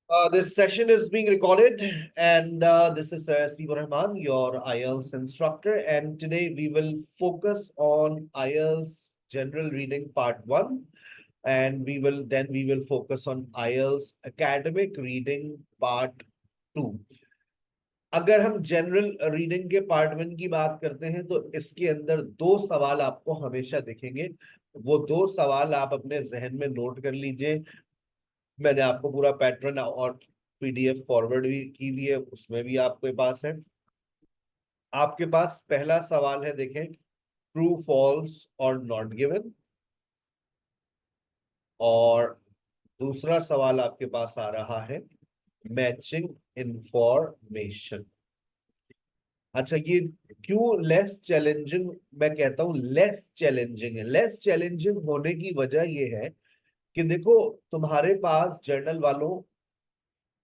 This session is being recorded, and this is Siva Rahman, your IELTS instructor. And today we will focus on IELTS General Reading Part 1, and we will focus on IELTS Academic Reading Part 2. अगर हम general reading के part 1 की बात करते हैं तो इसके अंदर दो सवाल आपको हमेशा दिखेंगे। वो दो सवाल आप अपने जहन में नोट कर लीजिए। मैंने आपको पूरा पैटर्न और पीडीएफ फॉरवर्ड भी की हुई है, उसमें भी आपके पास है। आपके पास पहला सवाल है, देखें, ट्रू फॉल्स और नॉट गिवन। और दूसरा सवाल आपके पास आ रहा है मैचिंग इंफॉर्मेशन। अच्छा, ये क्यों लेस चैलेंजिंग मैं कहता हूं? लेस चैलेंजिंग है। लेस चैलेंजिंग होने की वजह ये है कि देखो, तुम्हारे पास जर्नल वालों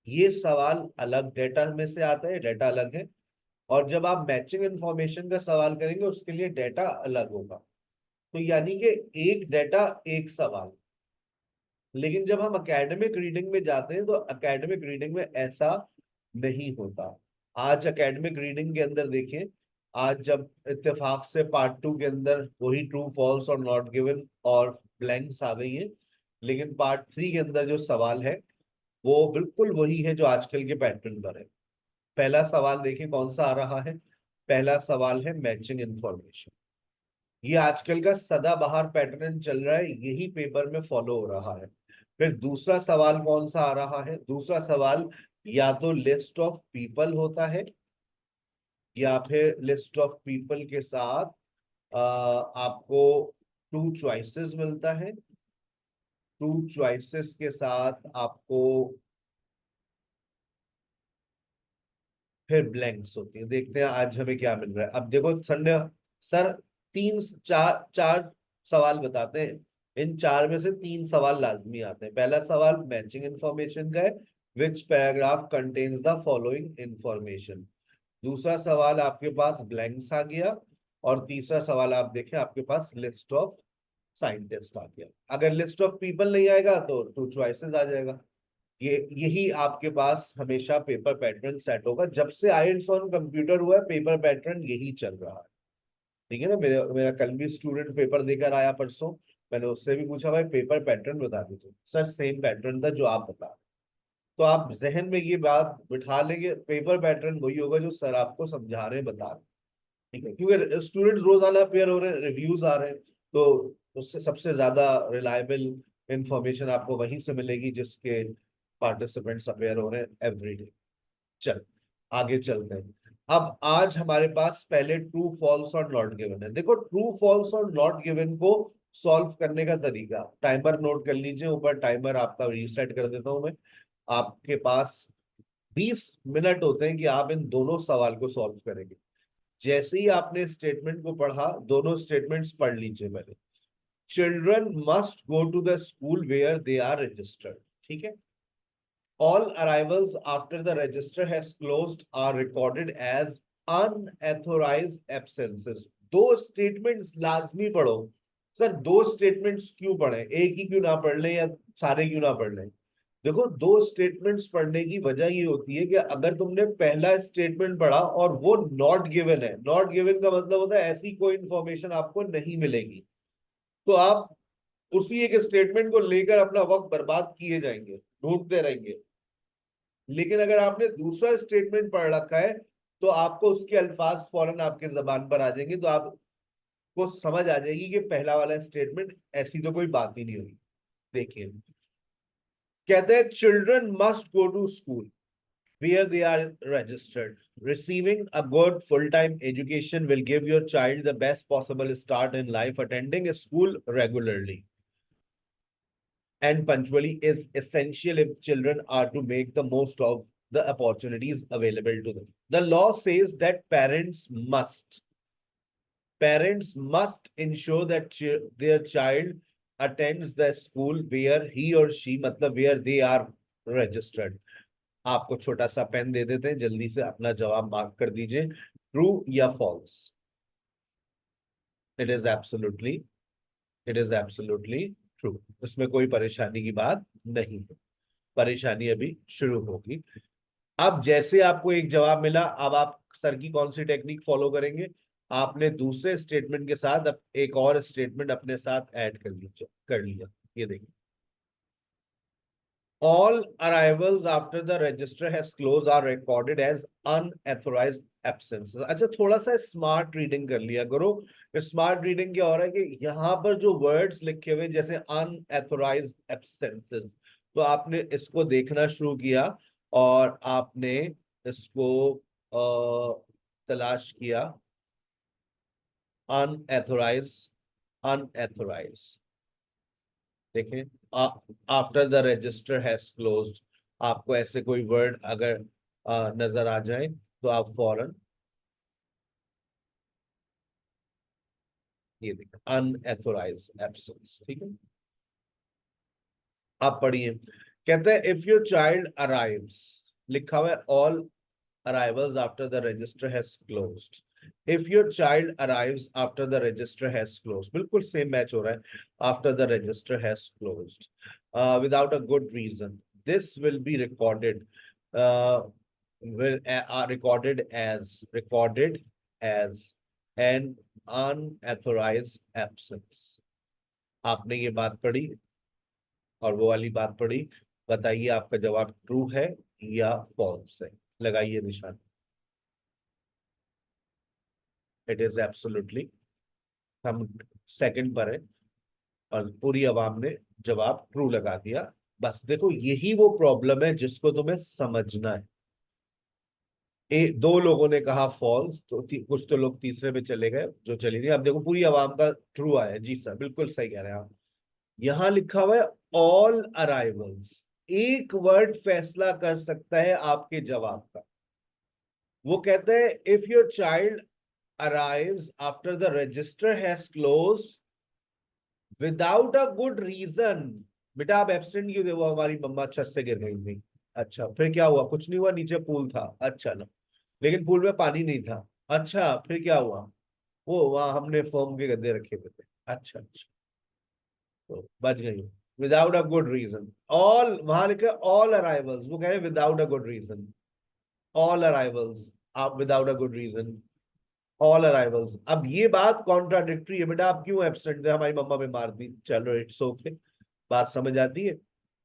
ये सवाल अलग डेटा में से आता है, डेटा अलग है। और जब आप मैचिंग इंफॉर्मेशन का सवाल करेंगे उसके लिए डेटा अलग होगा। तो यानी कि एक डेटा एक सवाल। लेकिन जब हम एकेडमिक रीडिंग में जाते हैं तो एकेडमिक रीडिंग में ऐसा नहीं होता। आज एकेडमिक रीडिंग के अंदर देखें, आज जब इत्तेफाक से पार्ट 2 के अंदर वही ट्रू फॉल्स और नॉट गिवन और ब्लैंक्स आ गई हैं, लेकिन पार्ट 3 के अंदर जो सवाल है वो बिल्कुल वही है जो आजकल के पैटर्न पर है। पहला सवाल देखिए कौन सा आ रहा है। पहला सवाल है मैचिंग इंफॉर्मेशन। ये आजकल का सदाबहार पैटर्न चल रहा है, यही पेपर में फॉलो हो रहा है। फिर दूसरा सवाल कौन सा आ रहा है? दूसरा सवाल या तो लिस्ट ऑफ पीपल होता है, या फिर लिस्ट ऑफ पीपल के साथ आपको टू चॉइसेस मिलता है। टू चॉइसेस के साथ आपको फिर ब्लैंक्स होती है। देखते हैं आज हमें क्या मिल रहा है। अब देखो संडे सर, तीन चार चार सवाल बताते हैं। इन चार में से तीन सवाल लाजमी आते हैं। पहला सवाल मैचिंग इंफॉर्मेशन का है, which paragraph contains the following information. दूसरा सवाल आपके पास ब्लैंक्स आ गया। और तीसरा सवाल आप देखें, आपके पास लिस्ट ऑफ साइंटिस्ट आ गया। अगर लिस्ट ऑफ पीपल नहीं आएगा तो टू चॉइसेस आ जाएगा। यही आपके पास हमेशा पेपर पैटर्न सेट होगा। जब से आईएलटीएस ऑन कंप्यूटर हुआ है पेपर पैटर्न यही चल रहा है। ठीक है ना। मेरा मेरा कल भी स्टूडेंट पेपर देकर आया परसों। मैंने उससे भी पूछा, भाई पेपर पैटर्न बता दीजिए। सर सेम पैटर्न था जो आप बता। तो आप जहन में ये बात बिठा लेंगे, पेपर पैटर्न वही होगा जो सर आपको समझा रहे हैं, बता रहे हैं। ठीक है, क्योंकि स्टूडेंट्स रोजाना अपेयर हो रहे हैं, रिव्यूज आ रहे हैं। तो उससे सबसे ज्यादा रिलायबल इंफॉर्मेशन आपको वहीं से मिलेगी जिसके पार्टिसिपेंट्स अपेयर हो रहे हैं एवरीडे। चल आगे चलते हैं। अब आज हमारे पास पहले ट्रू फॉल्स और नॉट गिवन है। देखो, ट्रू फॉल्स और नॉट गिवन को सॉल्व करने का तरीका, टाइमर नोट कर लीजिए, ऊपर टाइमर आपका रीसेट कर देता हूं मैं। आपके पास 20 मिनट होते हैं कि आप इन दोनों सवाल को सॉल्व करेंगे। जैसे ही आपने स्टेटमेंट को पढ़ा, दोनों स्टेटमेंट्स पढ़ लीजिए पहले। Children must go to the school where they are registered. ठीक है। All arrivals after the register has closed are recorded as unauthorized absences. दो स्टेटमेंट्स लाजमी पढ़ो। सर दो स्टेटमेंट्स क्यों पढ़े? एक ही क्यों ना पढ़ लें या सारे क्यों ना पढ़ लें? देखो, दो स्टेटमेंट्स पढ़ने की वजह ये होती है कि अगर तुमने पहला स्टेटमेंट पढ़ा और वो नॉट गिवन है, नॉट गिवन का मतलब होता है ऐसी कोई इंफॉर्मेशन आपको नहीं मिलेगी, तो आप उसी एक स्टेटमेंट को लेकर अपना वक्त बर्बाद किए जाएंगे, ढूंढते रहेंगे। लेकिन अगर आपने दूसरा स्टेटमेंट पढ़ रखा है तो आपको उसके अल्फाज फौरन आपके जबान पर आ जाएंगे, तो आपको समझ आ जाएगी कि पहला वाला स्टेटमेंट ऐसी तो कोई बात ही नहीं हुई। देखिए, कहते हैं children must go to school where they are registered. Receiving a good full-time education will give your child the best possible start in life. Attending a school regularly and punctually is essential if children are to make the most of the opportunities available to them. The law says that parents must ensure that their child attends the school where he or she, मतलब where they are registered. आपको छोटा सा pen दे देते हैं, जल्दी से अपना जवाब मार्क कर दीजिए, ट्रू या false. It is absolutely it is absolutely true. इसमें कोई परेशानी की बात नहीं है। परेशानी अभी शुरू होगी। अब जैसे आपको एक जवाब मिला, अब आप सर की कौन सी टेक्निक फॉलो करेंगे? आपने दूसरे स्टेटमेंट के साथ एक और स्टेटमेंट अपने साथ ऐड कर लिया। ये देखिए, all arrivals after the register has closed are recorded as unauthorized absences। अच्छा, थोड़ा सा स्मार्ट रीडिंग कर लिया करो। स्मार्ट रीडिंग क्या हो रहा है कि यहाँ पर जो वर्ड्स लिखे हुए जैसे unauthorized absences, तो आपने इसको देखना शुरू किया और आपने इसको तलाश किया, unauthorized, unauthorized। देखें, after the register has closed, आपको ऐसे कोई वर्ड अगर नजर आ जाए तो आप फौरन ये देखें, अनएथोराइज एब्सेंस। ठीक है, आप पढ़िए। कहते हैं इफ योर चाइल्ड अराइव्स, लिखा हुआ है all arrivals after the register has closed। if your child arrives after the register has closed, बिल्कुल सेम मैच हो रहा है, after the register has closed without a good reason, this will be recorded, uh, recorded as an unauthorized absence। आपने ये बात पढ़ी और वो वाली बात पढ़ी, बताइए आपका जवाब ट्रू है या फॉल्स है? लगाइए निशान। इट इज एब्सोल्युटली, हम सेकंड पर है और पूरी आवाम ने जवाब ट्रू लगा दिया। बस देखो, यही वो प्रॉब्लम है जिसको तुम्हें समझना है। दो लोगों ने कहा फॉल्स, तो कुछ तो लोग तीसरे पे चले गए जो चली गई। अब देखो, पूरी आवाम का ट्रू आया। जी सर, बिल्कुल सही कह रहे हैं आप। यहां लिखा हुआ है ऑल अराइवल्स, एक वर्ड फैसला कर सकता है आपके जवाब का। वो कहते हैं if your child arrives after the register has closed without a good reason। बेटा आप एब्सेंट क्यों थे? वो हमारी मम्मा छत से गिर गई थी। अच्छा, फिर क्या हुआ? कुछ नहीं हुआ, नीचे पूल था। अच्छा ना, लेकिन पूल में पानी नहीं था। अच्छा, फिर क्या हुआ? वो वहां हमने फोम के गद्दे रखे हुए थे। अच्छा अच्छा, तो बच गई। Without a good reason, all वहां लिखे ऑल अराइवल्स, वो कह रहे without a good reason. All arrivals, आप without a good reason, all arrivals. अब ये बात कॉन्ट्राडिक्टरी है। बेटा आप क्यों एब्सेंट थे? हमारी मम्मा बीमार थी। चलो इट्स ओके, बात समझ आती है।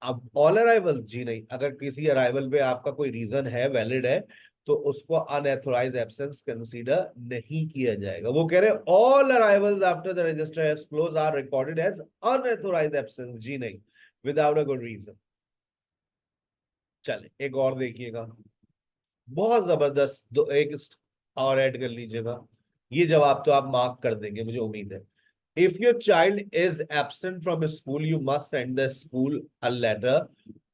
अब ऑल अराइवल, जी नहीं, अगर किसी अराइवल पे आपका कोई रीजन है, वैलिड है, तो उसको अनएथोराइज एब्सेंस कंसीडर नहीं किया जाएगा। वो कह रहे all arrivals after the register has close are recorded as unauthorise absence. जी नहीं, विदाउट अ गुड रीजन। चले एक और देखिएगा, बहुत जबरदस्त। एक और ऐड कर लीजिएगा। ये जवाब तो आप मार्क कर देंगे, मुझे उम्मीद है। If your child is absent from school you must send the school a letter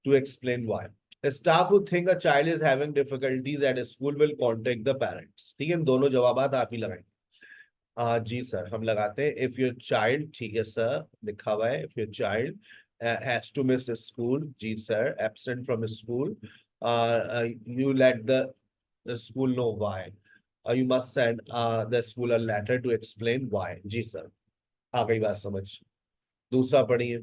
to explain why. Staff who think a child is having difficulties at school will contact the parents। ठीक है, दोनों जवाब आप ही लगाएंगे। जी sir, हम लगाते हैं। If your child, ठीक है सर, लिखा हुआ है if your child has to miss school, जी sir, absent from school, you let the school know why, you must send the school a letter to explain why। जी sir, आ गई बात समझ। दूसरा पढ़िए।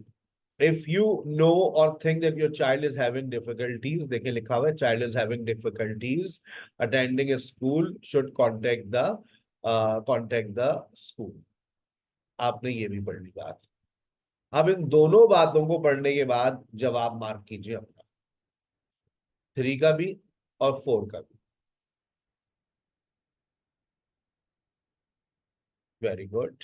If you know or think that your child is having difficulties, देखिए लिखा हुआ है child is having difficulties attending school should contact the school. आपने ये भी पढ़ ली बात। अब इन दोनों बातों को पढ़ने के बाद जवाब मार्क कीजिए अपना, 3 का भी और 4 का भी। Very good,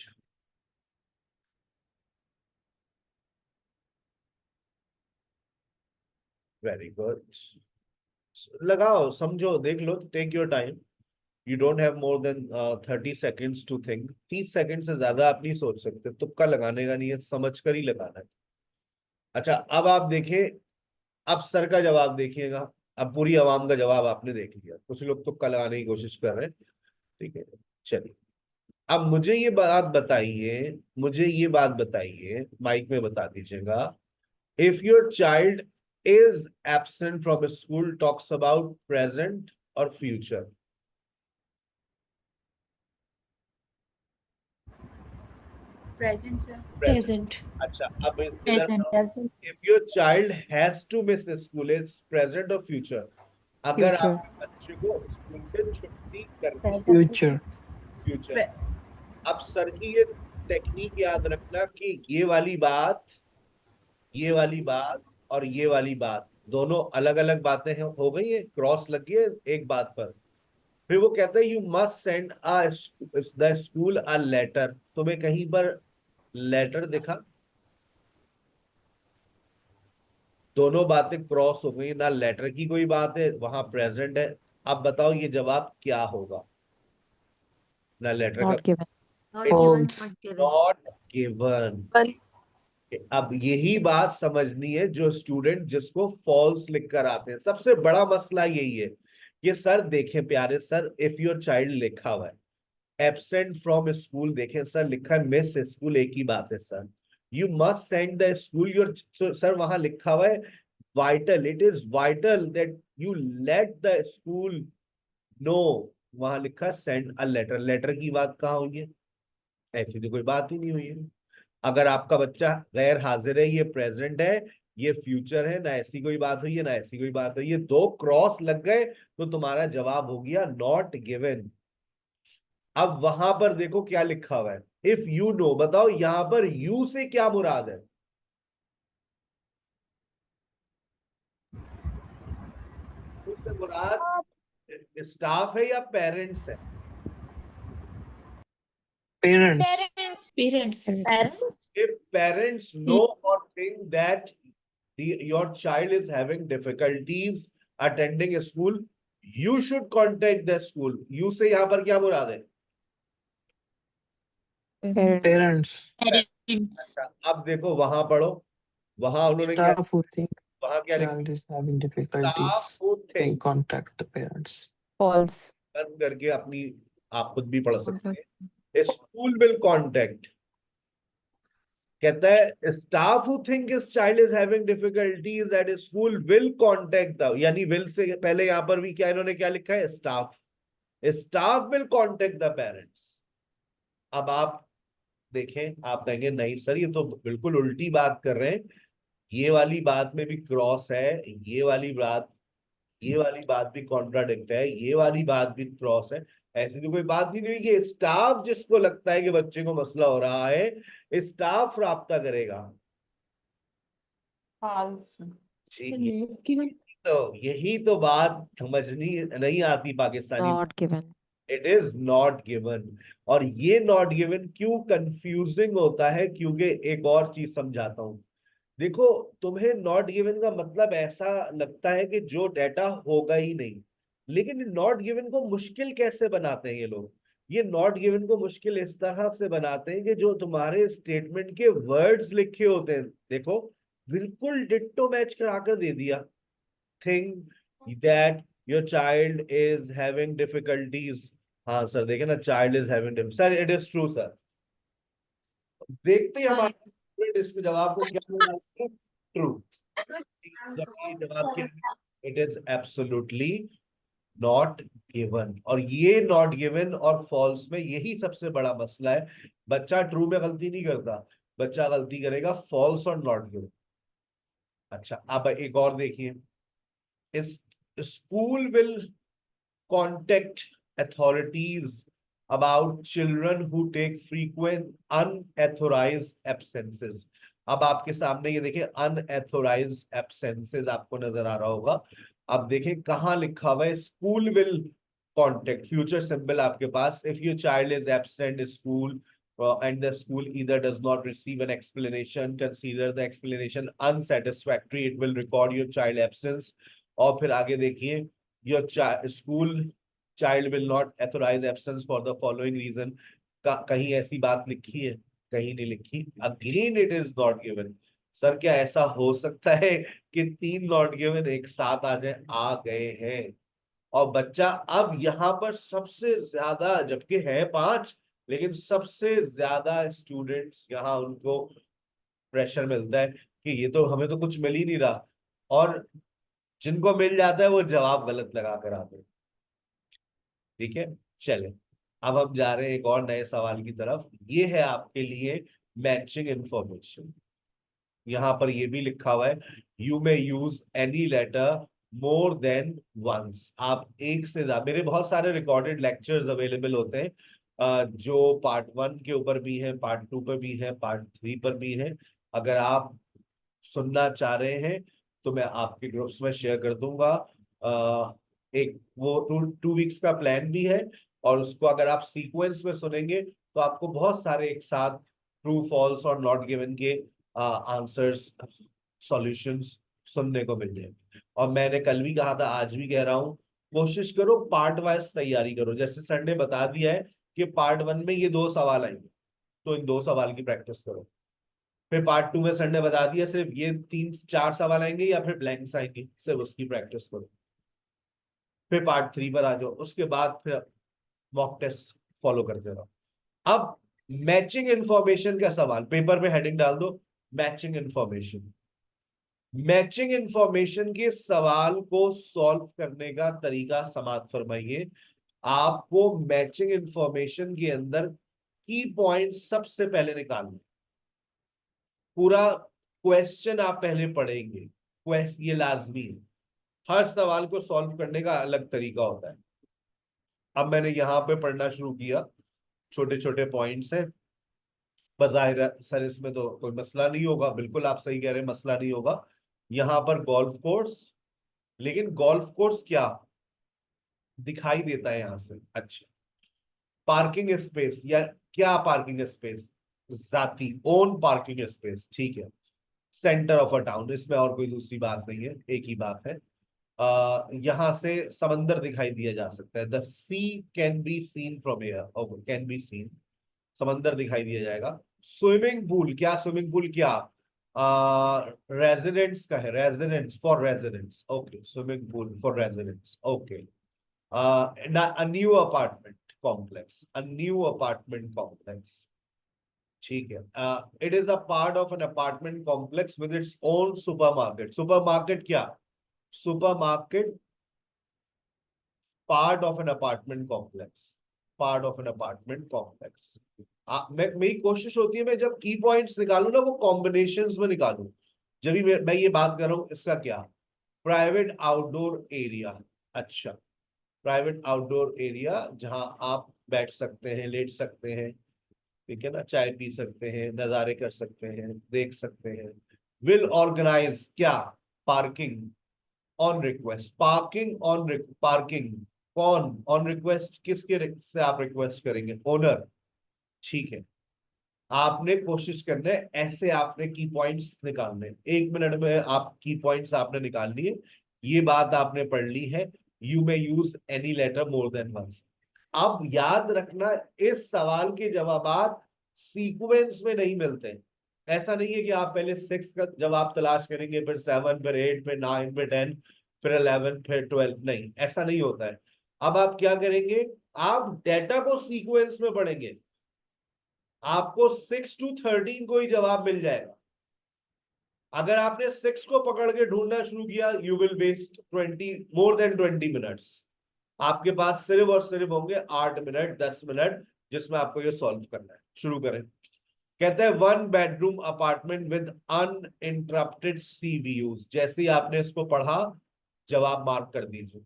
very good. लगाओ, समझो, देख लो, take your time. You don't have more than 30 seconds to think. 30 second से ज्यादा आप नहीं सोच सकते, तुक्का लगाने का नहीं है, समझ कर ही लगाना है। अच्छा, अब आप देखिए, अब सर का जवाब देखिएगा। अब पूरी आवाम का जवाब आपने देख लिया, कुछ लोग तुक्का लगाने की कोशिश कर रहे हैं। ठीक है, चलिए। अब मुझे ये बात बताइए, माइक में बता दीजिएगा। If your child is absent from school talks about present और future. Present sir. Present. present, अच्छा, अब इधर Present. present, if your child has to miss school, it's present और फ्यूचर। अगर future, आपके बच्चे को स्कूल से छुट्टी करनी है, present, future, फ्यूचर। अब सर की ये टेक्निक याद रखना कि ये वाली बात और ये वाली बात दोनों अलग अलग बातें हैं, हो गई है, क्रॉस लगी है एक बात पर। फिर वो कहता है you must send the school a letter. तुम्हें कहीं पर लेटर दिखा? दोनों बातें क्रॉस हो गई, ना लेटर की कोई बात है, वहां प्रेजेंट है। अब बताओ ये जवाब क्या होगा? ना लेटर का, not given, not given, false, not given, not given. अब यही बात समझनी है जो स्टूडेंट जिसको फॉल्स लिख कर आते हैं, सबसे बड़ा मसला यही है। ये सर देखें प्यारे सर, इफ योर चाइल्ड लिखा हुआ है एब्सेंट फ्रॉम स्कूल, देखें सर लिखा है मिस स्कूल, एक ही बात है sir. You must send the school your, sir वहां लिखा हुआ है vital, it is vital that you let the school know. वहां लिखा है सेंड अ लेटर, लेटर की बात कहाँ हुई है? ऐसी तो कोई बात ही नहीं हुई है। अगर आपका बच्चा गैर हाजिर है, ये प्रेजेंट है, ये फ्यूचर है, ना ऐसी कोई बात हुई है ना ऐसी कोई बात हुई है, दो क्रॉस लग गए तो तुम्हारा जवाब हो गया नॉट गिवन। अब वहां पर देखो क्या लिखा हुआ है, इफ यू नो। बताओ यहां पर यू से क्या मुराद है? उससे मुराद स्टाफ है या पेरेंट्स है? parents, parents, parents, If parents know or think that your child is having difficulties attending school, you should contact the school. You से यहाँ पर क्या मुराद है? parents, parents, parents, अच्छा, अब देखो वहां पढ़ो, वहां उन्होंने क्या, staff who think वहां क्या लिखा? child is having staff difficulties को can think, contact the parents. false, करके अपनी आप खुद भी पढ़ सकते हैं। स्कूल विल कॉन्टेक्ट, कहता है staff who think his child is having difficulties at school will contact the, यानी विल से पहले यहां पर भी क्या इन्होंने क्या लिखा है? Staff. Staff will contact the parents. अब आप देखें, आप कहेंगे नहीं सर ये तो बिल्कुल उल्टी बात कर रहे हैं, ये वाली बात में भी क्रॉस है, ये वाली बात भी कॉन्ट्राडिक्ट है, ये वाली बात भी क्रॉस है। ऐसी तो कोई बात ही नहीं कि स्टाफ जिसको लगता है कि बच्चे को मसला हो रहा है स्टाफ राब्ता करेगा। given, तो यही तो बात समझनी नहीं आती Pakistani. not given, it is not given. और ये नॉट गिवन क्यों कंफ्यूजिंग होता है? क्योंकि एक और चीज समझाता हूं। देखो, तुम्हें नॉट गिवन का मतलब ऐसा लगता है कि जो डेटा होगा ही नहीं, लेकिन नॉट गिवन को मुश्किल कैसे बनाते हैं ये लोग? ये नॉट गिवन को मुश्किल इस तरह से बनाते हैं कि जो तुम्हारे स्टेटमेंट के वर्ड्स लिखे होते हैं, देखो बिल्कुल डिट्टो मैच कराकर दे दिया। Think that your child is having difficulties. हाँ सर देखे ना, child is having, sir it is true sir. देखते ही हमारे इसके जवाब को क्या मिला? ट्रू। जबकि जवाब क्या है? It is absolutely not given. और ये नॉट गिवन और फॉल्स में यही सबसे बड़ा मसला है। बच्चा ट्रू में गलती नहीं करता, बच्चा गलती करेगा फॉल्स और नॉट गिवन। अच्छा, अब एक और देखिए, इस school will contact authorities about children who take frequent unauthorized absences। अब आपके सामने ये देखिए unauthorized absences आपको नजर आ रहा होगा। अब देखिए कहाँ लिखा हुआ है school will contact, future symbol आपके पास। If your child is absent school and the school either does not receive an explanation, consider the explanation unsatisfactory, it will record your child absence। और फिर आगे देखिए your school child will not authorize absence for the following reason। कहीं ऐसी बात लिखी है? कहीं नहीं लिखी। Again it is not given. Sir क्या ऐसा हो सकता है कि तीन नॉट गिवन एक साथ आ जाए? आ गए हैं। और बच्चा अब यहाँ पर सबसे ज्यादा, जबकि है पांच, लेकिन सबसे ज्यादा स्टूडेंट्स यहाँ उनको प्रेशर मिलता है कि ये तो हमें तो कुछ मिल ही नहीं रहा, और जिनको मिल जाता है वो जवाब गलत लगा कर आते हैं। ठीक है, चले अब हम जा रहे हैं एक और नए सवाल की तरफ। ये है आपके लिए मैचिंग इंफॉर्मेशन। यहां पर ये भी लिखा हुआ है, you may use any letter more than once. आप एक से ज्यादा, मेरे बहुत सारे रिकॉर्डेड लेक्चर्स अवेलेबल होते हैं, जो पार्ट 1 के ऊपर भी है, पार्ट 2 पर भी है, पार्ट 3 पर भी है। अगर आप सुनना चाह रहे हैं तो मैं आपके ग्रुप्स में शेयर कर दूंगा। एक वो 2 वीक्स का प्लान भी है, और उसको अगर आप सीक्वेंस में सुनेंगे तो आपको बहुत सारे एक साथ ट्रू फॉल्स और नॉट गिवन के आंसर्स, सॉल्यूशंस सुनने को मिल जाएंगे। और मैंने कल भी कहा था, आज भी कह रहा हूँ, कोशिश करो पार्ट वाइज तैयारी करो। जैसे संडे बता दिया है कि पार्ट 1 में ये 2 सवाल आएंगे, तो इन 2 सवाल की प्रैक्टिस करो। फिर पार्ट 2 में संडे बता दिया सिर्फ ये 3-4 सवाल आएंगे या फिर ब्लैंक्स आएंगे, सिर्फ उसकी प्रैक्टिस करो। फिर पार्ट 3 पर आ जाओ, उसके बाद फिर मॉक टेस्ट फॉलो करते रहो। अब मैचिंग इंफॉर्मेशन का सवाल, पेपर में हेडिंग डाल दो, मैचिंग इंफॉर्मेशन। मैचिंग इंफॉर्मेशन के सवाल को सॉल्व करने का तरीका समाप्त फरमाइए। आपको मैचिंग इंफॉर्मेशन के अंदर की पॉइंट सबसे पहले निकालना। पूरा क्वेश्चन आप पहले पढ़ेंगे, ये लाजमी है। हर सवाल को सॉल्व करने का अलग तरीका होता है। अब मैंने यहाँ पे पढ़ना शुरू किया, छोटे छोटे पॉइंट्स हैं। बजाहिर सर इसमें तो कोई मसला नहीं होगा, बिल्कुल आप सही कह रहे हैं, मसला नहीं होगा। यहाँ पर गोल्फ कोर्स, लेकिन गोल्फ कोर्स क्या दिखाई देता है यहाँ से? अच्छा, पार्किंग स्पेस, या क्या पार्किंग स्पेस? जाती, ओन पार्किंग स्पेस, ठीक है। सेंटर ऑफ अ टाउन, इसमें और कोई दूसरी बात नहीं है, एक ही बात है। यहां से समंदर दिखाई दिया जा सकता है, the sea can be seen from air, okay, can be seen, समंदर दिखाई दिया जाएगा। स्विमिंग पूल, क्या स्विमिंग पूल क्या रेजिडेंट्स का है? Residents, for residents, okay, swimming pool for residents, okay. a new apartment complex, a new apartment complex, ठीक है। It is a part of an apartment complex with its own supermarket. Supermarket क्या? Supermarket part of an apartment complex, part of an apartment complex. मेरी कोशिश होती है, मैं जब की पॉइंट्स निकालू ना, वो कॉम्बिनेशंस में निकालू। जब भी मैं ये बात कर रहा हूँ, इसका क्या? प्राइवेट आउटडोर एरिया, अच्छा, प्राइवेट आउटडोर एरिया जहां आप बैठ सकते हैं, लेट सकते हैं, ठीक है ना, चाय पी सकते हैं, नजारे कर सकते हैं, देख सकते हैं। विल ऑर्गेनाइज क्या? Parking on request, parking on parking कौन ऑन रिक्वेस्ट? किसके से आप रिक्वेस्ट करेंगे? ओनर, ठीक है। आपने कोशिश करना है ऐसे, आपने की पॉइंट्स निकालने, 1 मिनट में आप की पॉइंट्स आपने निकाल लिए। ये बात आपने पढ़ ली है, you may use any letter more than once. अब याद रखना, इस सवाल के जवाब सीक्वेंस में नहीं मिलते। ऐसा नहीं है कि आप पहले 6 का जवाब तलाश करेंगे, फिर 7, फिर 8, फिर 9, फिर 10, फिर 11, फिर 12, नहीं, ऐसा नहीं होता है। अब आप क्या करेंगे? आप डेटा को सीक्वेंस में पढ़ेंगे, आपको 6 to 13 को ही जवाब मिल जाएगा। अगर आपने 6 को पकड़ के ढूंढना शुरू किया, यू विल वेस्ट 20 मिनट्स। आपके पास सिर्फ और सिर्फ होंगे 8 मिनट, 10 मिनट, जिसमें आपको ये सॉल्व करना है। शुरू करें। कहते हैं 1 bedroom apartment with uninterrupted sea views. जैसे ही आपने इसको पढ़ा, जवाब मार्क कर दीजिए।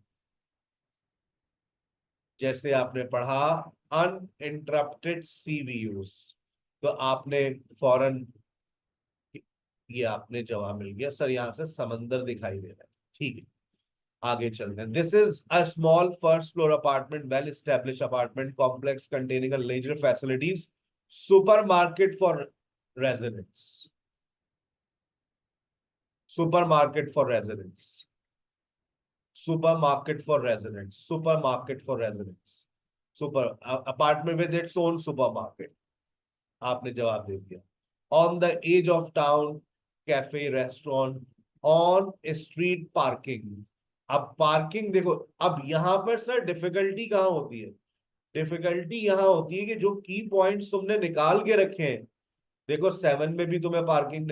जैसे आपने पढ़ा अनइंटरप्टेड सी व्यूज, तो आपने फौरन, ये आपने जवाब मिल गया सर, यहां से समंदर दिखाई दे रहा है, ठीक है। आगे चलते हैं। This is a small first floor apartment, well establish apartment complex containing leisure facilities, super market for residents, super market for residents, super market for residents, super market for residents, super apartment with its own super market. आपने जवाब दे दिया। On the edge of town, cafe, restaurant, on street parking. अब parking देखो, अब यहां पर sir difficulty कहां होती है? डिफिकल्टी यहां होती है कि जो की पॉइंट्स तुमने निकाल के रखे हैं, देखो 7 में भी तुम्हें पार्किंग,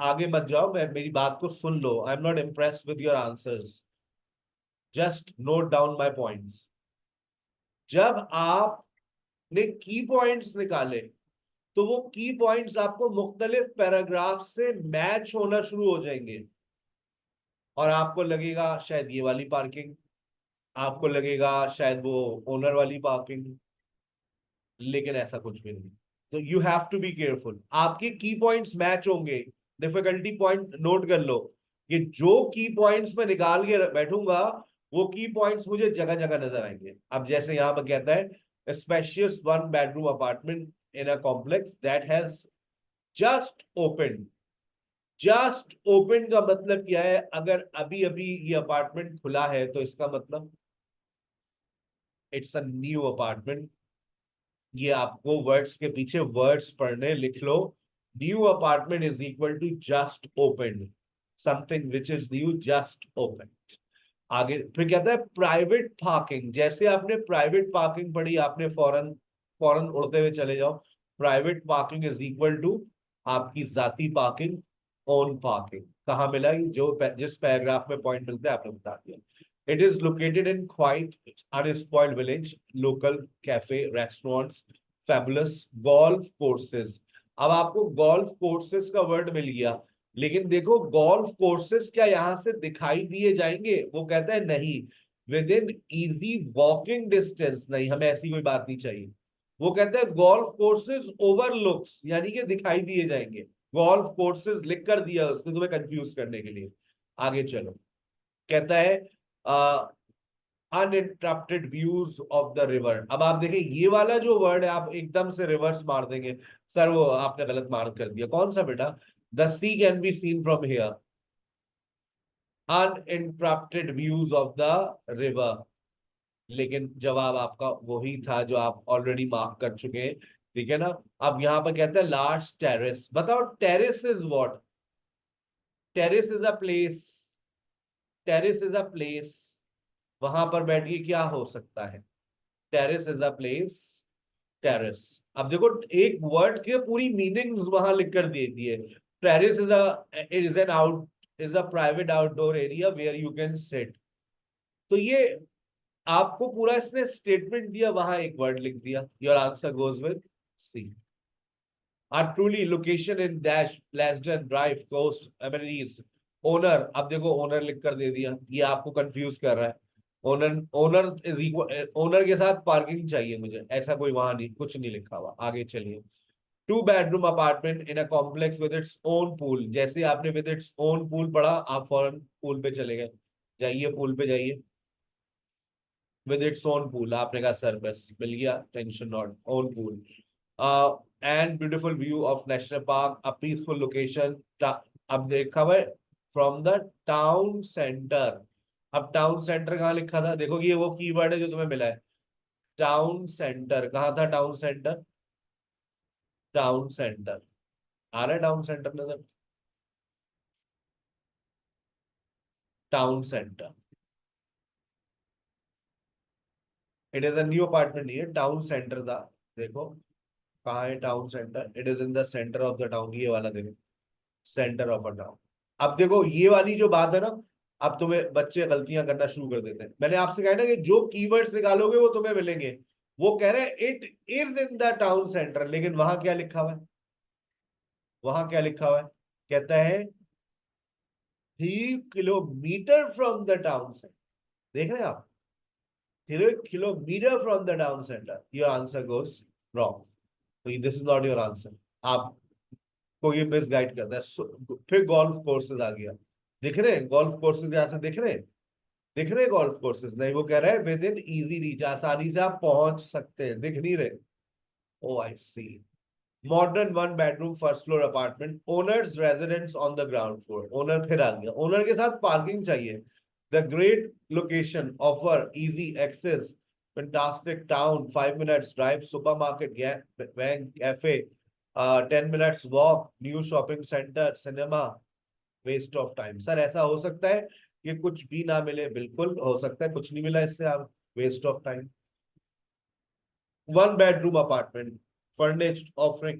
आगे मत जाओ, मैं मेरी बात को सुन लो। I am not impressed with your answers, just note down my points. जब आपने की पॉइंट्स निकाले, तो वो की पॉइंट्स आपको मुख्तलिफ पैराग्राफ से मैच होना शुरू हो जाएंगे और आपको लगेगा शायद ये वाली पार्किंग, आपको लगेगा शायद वो ओनर वाली पार्किंग, लेकिन ऐसा कुछ भी नहीं। तो you have to be careful, आपके की पॉइंट्स मैच होंगे। डिफिकल्टी पॉइंट नोट कर लो कि जो की पॉइंट्स में निकाल के बैठूंगा वो की पॉइंट्स मुझे जगह जगह नजर आएंगे। अब जैसे यहां पर कहता है spacious 1 bedroom apartment in a complex that has just open. Just open का मतलब क्या है? अगर अभी अभी ये अपार्टमेंट खुला है तो इसका मतलब इट्स अ न्यू अपार्टमेंट। ये आपको वर्ड्स के पीछे वर्ड्स पढ़ने लिख लो। New apartment is equal to just open, something which is new just open. आगे फिर कहता है प्राइवेट पार्किंग। जैसे आपने प्राइवेट पार्किंग पढ़ी आपने फौरन फौरन उड़ते हुए चले जाओ। Private parking is equal to आपकी जाती पार्किंग, ओन पार्किंग। कहाँ मिला? जो जिस पैराग्राफ में पॉइंट मिलता है आपने बता दिया। It is located in quite unspoiled village, local cafe, restaurants, fabulous golf courses। अब आपको golf courses का वर्ड मिल गया, लेकिन देखो golf courses क्या यहाँ से दिखाई दिए जाएंगे? वो कहता है नहीं, with in easy walking distance. नहीं, हमें ऐसी कोई बात नहीं चाहिए। वो कहता है गोल्फ कोर्सेज ओवरलुक्स, यानी कि दिखाई दिए जाएंगे। गोल्फ कोर्सेज लिख कर दिया उसने तुम्हें कंफ्यूज करने के लिए। आगे चलो, कहता है uninterrupted views of the river. अब आप देखें ये वाला जो वर्ड है आप एकदम से रिवर्स मार देंगे, सर वो आपने गलत मार्क कर दिया। कौन सा बेटा? The sea can be seen from here, uninterrupted views of the river. लेकिन जवाब आपका वही था जो आप ऑलरेडी मार्क कर चुके हैं, ठीक है ना। अब यहां पर कहते हैं लार्ज टेरेस। बताओ terrace is what? Terrace is a place. Terrace is a place, वहां पर बैठ के क्या हो सकता है? Terrace is a place, terrace. अब देखो एक वर्ड की पूरी मीनिंग्स वहां लिख कर दे दी है। Terrace is an out is a private outdoor area where you can sit. तो ये आपको पूरा इसने स्टेटमेंट दिया, वहां एक वर्ड लिख दिया। Your answer goes with C. Are truly location in dash pleasant drive coast amenities. Owner, अब देखो ओनर लिख कर दे दिया, ये आपको कंफ्यूज कर रहा है। Owner owner is equal, owner के साथ पार्किंग चाहिए मुझे, ऐसा कोई वहां नहीं, कुछ नहीं लिखा हुआ। आगे चलिए, 2 bedroom apartment in a complex with its own pool. जैसे आपने विद इट्स ओन पूल पढ़ा आप फौरन पूल पे चले गए। जाइए पूल पे जाइए। विद इट्स ओन पूल, आपने कहा सर बस मिल गया, tension not, own pool and beautiful view of national park, a peaceful location. अब देखा हुआ फ्रॉम द टाउन सेंटर। अब टाउन सेंटर कहाँ लिखा था? देखो ये वो कीवर्ड है जो तुम्हें मिला है, टाउन सेंटर। कहाँ था टाउन सेंटर? टाउन सेंटर आ रहा है, टाउन सेंटर नजर, town centre. It is a new apartment, नहीं है, टाउन सेंटर था। देखो कहाँ है town centre? It is in the centre of the town, ये वाला देखो, सेंटर ऑफ अ टाउन। अब देखो ये वाली जो बात है ना, अब तुम्हें बच्चे गलतियां करना शुरू कर देते हैं। मैंने आपसे कहा ना कि जो कीवर्ड्स निकालोगे वो तुम्हें मिलेंगे। वो कह रहे हैं it is in the town centre, लेकिन वहां क्या लिखा हुआ है? वहां क्या लिखा हुआ है? कहता है 3 kilometre from the town centre. देख रहे हैं आप? 3 kilometre from the town centre. Your answer goes wrong, तो this is not your answer. आप को ये मिस गाइड करता है। फिर गोल्फ कोर्सेज आ गया। दिख रहे हैं गोल्फ कोर्सेज यहां से? दिख रहे हैं? दिख रहे हैं गोल्फ कोर्सेज? नहीं, वो कह रहा है विद इन इजी रीच, आसानी से आप पहुंच सकते हैं। दिख नहीं रहे? Oh I see. Modern 1 bedroom first floor apartment, owners residence on the ground floor. Owner फिर आ गया, ओनर के साथ पार्किंग चाहिए। The great location offer easy access, fantastic town, 5 minutes drive, supermarket, bank, cafe, 10 minutes walk, new shopping centre, cinema. Waste of time. Sir ऐसा हो सकता है कि कुछ भी ना मिले? बिल्कुल हो सकता है, कुछ नहीं मिला इससे आप waste of time. 1 bedroom apartment furnished offering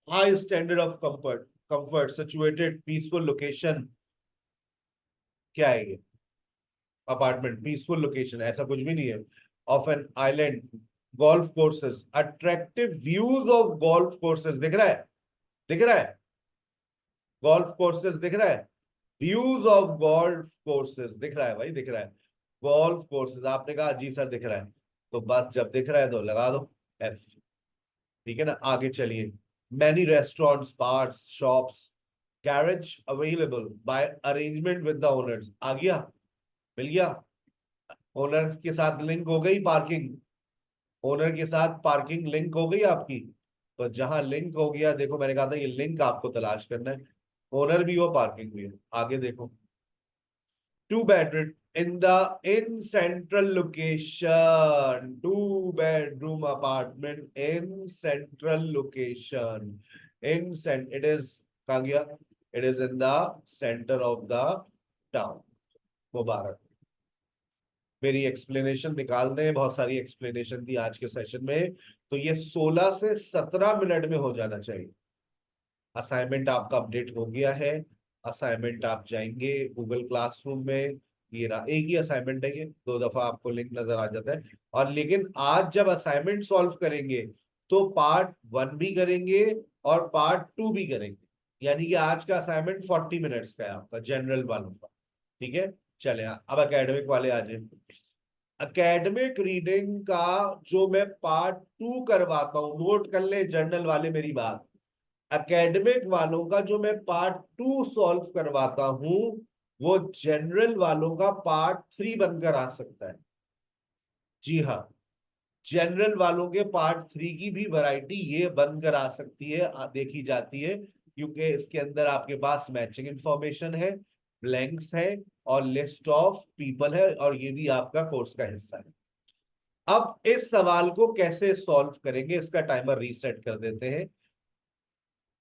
high standard of comfort situated peaceful location। क्या है ये? अपार्टमेंट पीसफुल लोकेशन, ऐसा कुछ भी नहीं है। Of an island golf courses, attractive views of golf courses, दिख रहा है, दिख रहा है, गोल्फ कोर्सेज दिख रहा है, व्यूज ऑफ गोल्फ कोर्सेज दिख रहा है भाई, दिख रहा है, गोल्फ कोर्सेज, आपने कहा जी सर दिख रहा है, तो बस जब दिख रहा है तो लगा दो F, ठीक है ना। आगे चलिए, many restaurants, bars, shops, garage available by arrangement with the owners, आ गया, मिल गया, ओनर के साथ लिंक हो गई पार्किंग, ओनर के साथ पार्किंग लिंक हो गई आपकी। तो जहां लिंक हो गया, देखो मैंने कहा था ये लिंक आपको तलाश करना है, ओनर भी हो पार्किंग भी हो। आगे देखो, 2 bedroom in central location, 2 bedroom apartment in central location, it is कहाँ गया, it is in the center of the town। मुबारक, मेरी एक्सप्लेनेशन निकाल दें, बहुत सारी एक्सप्लेनेशन थी आज के सेशन में, तो ये 16 से 17 मिनट में हो जाना चाहिए। असाइनमेंट आपका अपडेट हो गया है, असाइनमेंट आप जाएंगे गूगल क्लासरूम में, ये रहा, एक ही असाइनमेंट है ये, 2 दफा आपको लिंक नजर आ जाता है। और लेकिन आज जब असाइनमेंट सॉल्व करेंगे तो पार्ट 1 भी करेंगे और पार्ट 2 भी करेंगे, यानी कि आज का असाइनमेंट 40 मिनट्स का है आपका जनरल वालों का, ठीक है। चले अब एकेडमिक वाले आ जाए। एकेडमिक रीडिंग का जो मैं पार्ट 2 करवाता हूं, नोट कर ले जर्नल वाले मेरी बात, एकेडमिक वालों का जो मैं पार्ट 2 सॉल्व करवाता हूं वो जनरल वालों का पार्ट 3 बनकर आ सकता है। जी हाँ, जनरल वालों के पार्ट 3 की भी वैरायटी ये बनकर आ सकती है, देखी जाती है, क्योंकि इसके अंदर आपके पास मैचिंग इंफॉर्मेशन है, ब्लैंक्स है और लिस्ट ऑफ पीपल है, और ये भी आपका कोर्स का हिस्सा है। अब इस सवाल को कैसे सॉल्व करेंगे, इसका टाइमर रीसेट कर देते हैं।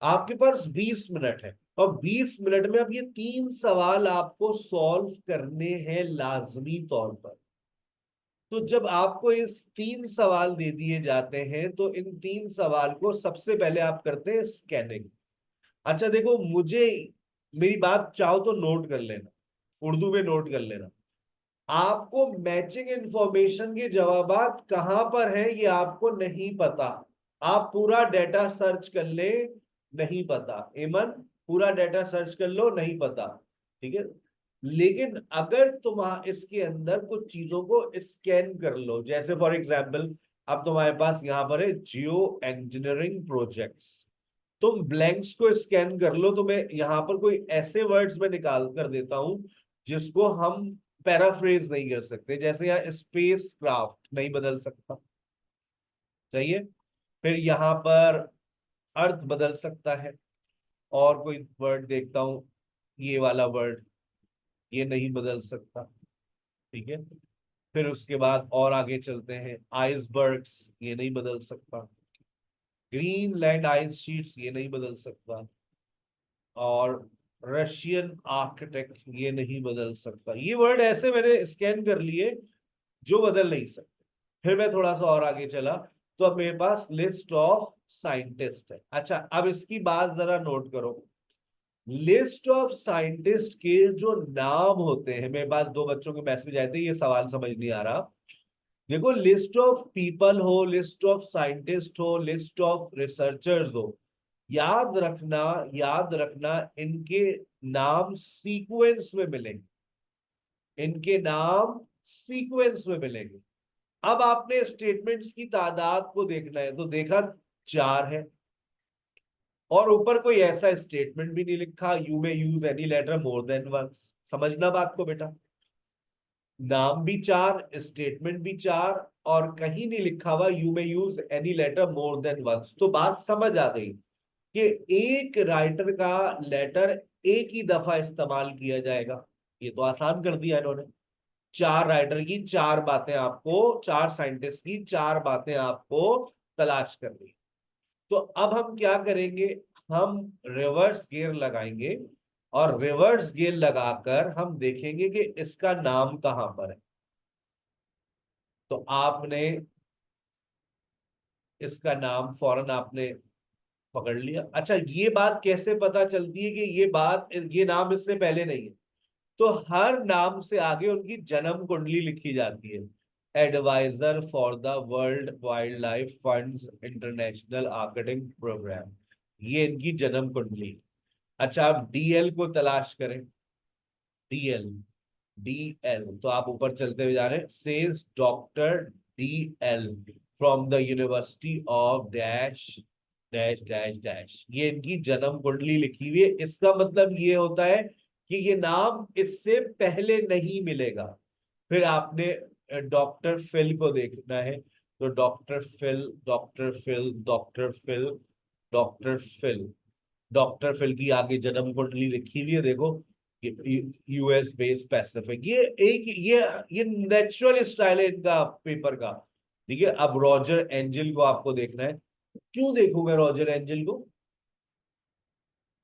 आपके पास 20 मिनट है और 20 मिनट में अब ये 3 सवाल आपको सॉल्व करने हैं लाजमी तौर पर। तो जब आपको इस 3 सवाल दे दिए जाते हैं तो इन 3 सवाल को सबसे पहले आप करते हैं स्कैनिंग। अच्छा देखो, मुझे मेरी बात चाहो तो नोट कर लेना, उर्दू में नोट कर लेना, आपको मैचिंग इंफॉर्मेशन के जवाबात कहां पर है ये आपको नहीं पता, आप पूरा डेटा सर्च कर ले, नहीं पता, एमन पूरा डेटा सर्च कर लो, नहीं पता, ठीक है। लेकिन अगर तुम इसके अंदर कुछ चीजों को स्कैन कर लो, जैसे फॉर एग्जांपल अब तुम्हारे पास यहां पर है जियो इंजीनियरिंग प्रोजेक्ट्स, तुम ब्लैंक्स को स्कैन कर लो, तो मैं यहां पर कोई ऐसे वर्ड्स में निकाल कर देता हूं जिसको हम पैराफ्रेज नहीं कर सकते, जैसे यहाँ स्पेस क्राफ्ट नहीं बदल सकता, चाहिए, फिर यहाँ पर अर्थ बदल सकता है, और कोई वर्ड देखता हूं, ये वाला वर्ड ये नहीं बदल सकता, ठीक है। फिर उसके बाद और आगे चलते हैं, आइसबर्ग्स ये नहीं बदल सकता, ग्रीनलैंड आइस शीट्स ये नहीं बदल सकता, और रशियन आर्किटेक्ट ये नहीं बदल सकता। ये वर्ड ऐसे मैंने स्कैन कर लिए जो बदल नहीं सकते। फिर मैं थोड़ा सा और आगे चला तो अब मेरे पास लिस्ट ऑफ साइंटिस्ट है। अच्छा अब इसकी बात जरा नोट करो, लिस्ट ऑफ साइंटिस्ट के जो नाम होते हैं, मेरे पास 2 बच्चों के मैसेज आए थे, ये सवाल समझ नहीं आ रहा। देखो, लिस्ट ऑफ पीपल हो, लिस्ट ऑफ साइंटिस्ट हो, लिस्ट ऑफ रिसर्चर्स हो, याद रखना, याद रखना, इनके नाम सीक्वेंस में मिलेंगे, इनके नाम सीक्वेंस में मिलेंगे। अब आपने स्टेटमेंट्स की तादाद को देखना है, तो देखा 4 है, और ऊपर कोई ऐसा स्टेटमेंट भी नहीं लिखा, you may use any letter more than once. समझना बात को बेटा, नाम भी 4, स्टेटमेंट भी 4, और कहीं नहीं लिखा हुआ you may use any letter more than once. तो बात समझ आ गई कि एक राइटर का लेटर एक ही दफा इस्तेमाल किया जाएगा। ये तो आसान कर दिया इन्होंने, 4 राइटर की 4 बातें आपको, 4 साइंटिस्ट की 4 बातें आपको तलाश करनी। तो अब हम क्या करेंगे, हम रिवर्स गियर लगाएंगे, और रिवर्स गियर लगाकर हम देखेंगे कि इसका नाम कहां पर है। तो आपने इसका नाम फौरन आपने पकड़ लिया। अच्छा ये बात कैसे पता चलती है कि ये नाम इससे पहले नहीं है, तो हर नाम से आगे उनकी जन्म कुंडली लिखी जाती है। Adviser for the world wildlife funds international marketing programme. ये इनकी जन्म कुंडली। अच्छा, आप डीएल को तलाश करें। डीएल, डीएल तो आप ऊपर चलते हुए जा रहे हैं। Sales doctor DL from the university of dash dash dash dash. ये इनकी जन्म कुंडली लिखी हुई है। इसका मतलब ये होता है कि ये नाम इससे पहले नहीं मिलेगा। फिर आपने डॉक्टर फिल को देखना है, तो doctor Phil, doctor Phil, doctor Phil, doctor Phil, doctor Phil की आगे जन्म कुंडली लिखी हुई है, देखो। यूएस बेस्ड पैसिफिक, ये एक ये नेचुरल स्टाइल है इनका पेपर का। ठीक है, अब रॉजर एंजल को आपको देखना है। क्यों देखूं मैं रॉजर एंजल को?